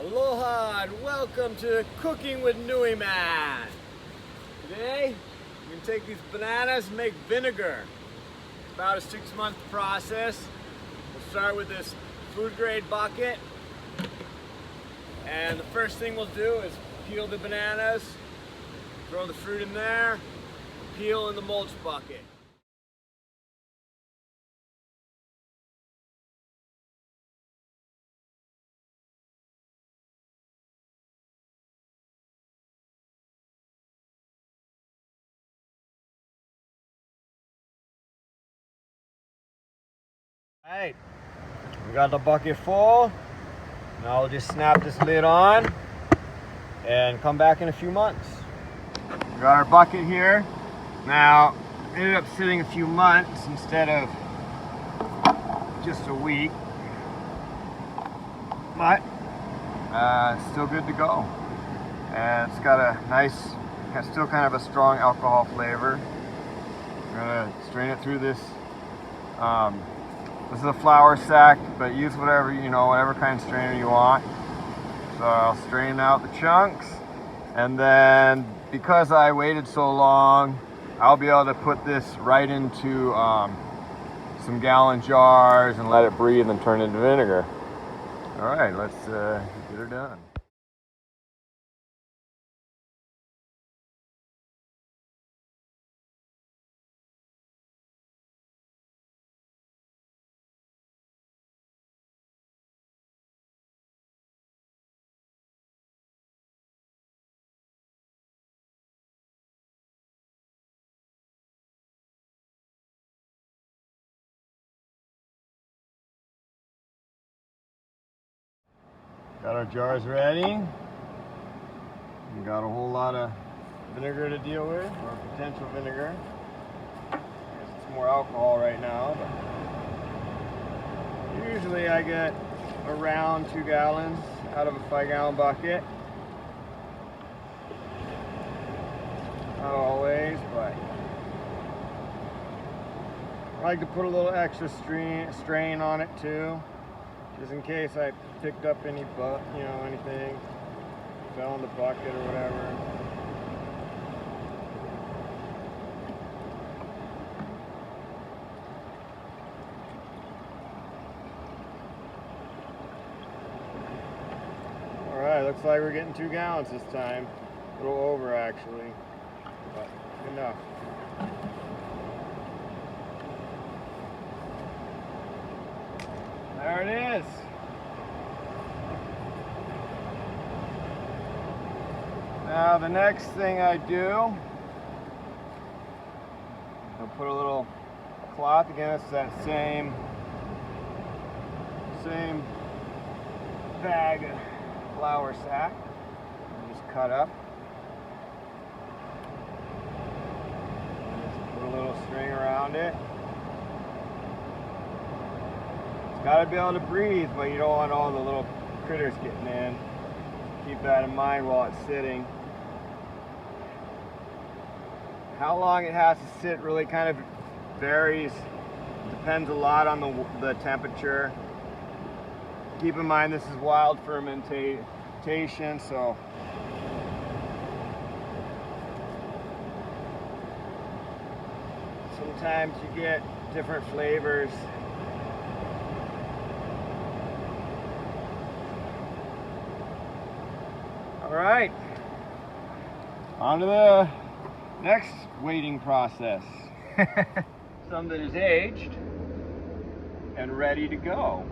Aloha and welcome to Cooking with Nuiman. Today, we're going to take these bananas and make vinegar. It's about a 6-month process. We'll start with this food grade bucket. And the first thing we'll do is peel the bananas, throw the fruit in there, peel in the mulch bucket. Alright, we got the bucket full. Now we'll just snap this lid on and come back in a few months. We got our bucket here. Now, it ended up sitting a few months instead of just a week. But it's still good to go. And it's got a nice, still kind of a strong alcohol flavor. We're gonna strain it through this. This is a flour sack, but use whatever, whatever kind of strainer you want. So I'll strain out the chunks, and then because I waited so long, I'll be able to put this right into some gallon jars and let it breathe and turn into vinegar. All right, let's get her done. Got our jars ready. We got a whole lot of vinegar to deal with, or potential vinegar. I guess it's more alcohol right now, but usually I get around 2 gallons out of a 5-gallon bucket. Not always, but I like to put a little extra strain on it too, just in case I picked up any anything fell in the bucket or whatever. All right, looks like we're getting 2 gallons this time. A little over actually, but enough. There it is. Now the next thing I do, I'll put a little cloth against that same bag of flour sack, and just cut up. Just put a little string around it. It's got to be able to breathe, but you don't want all the little critters getting in. Keep that in mind while it's sitting. How long it has to sit really kind of varies. Depends a lot on the temperature. Keep in mind this is wild fermentation, so sometimes you get different flavors. All right, on to the next waiting process. Some that is aged and ready to go.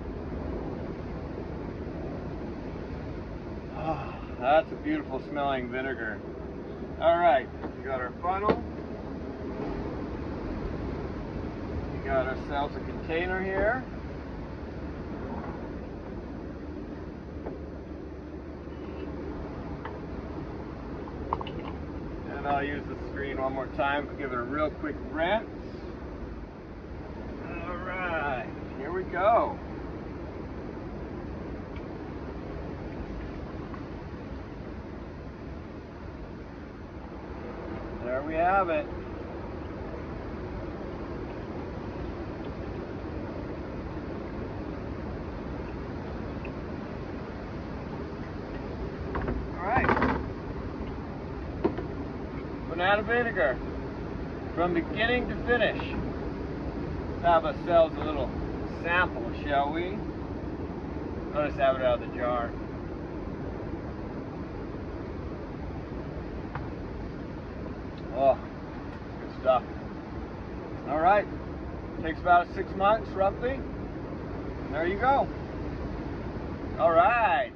Oh, that's a beautiful smelling vinegar. All right, we got our funnel. We got ourselves a container here. And I'll use the screen one more time, give it a real quick rinse. All right, here we go. There we have it. banana vinegar from beginning to finish. Let's have ourselves a little sample, shall we? I'll just have it out of the jar. Oh, good stuff. All right, takes about 6 months roughly. There you go. All right.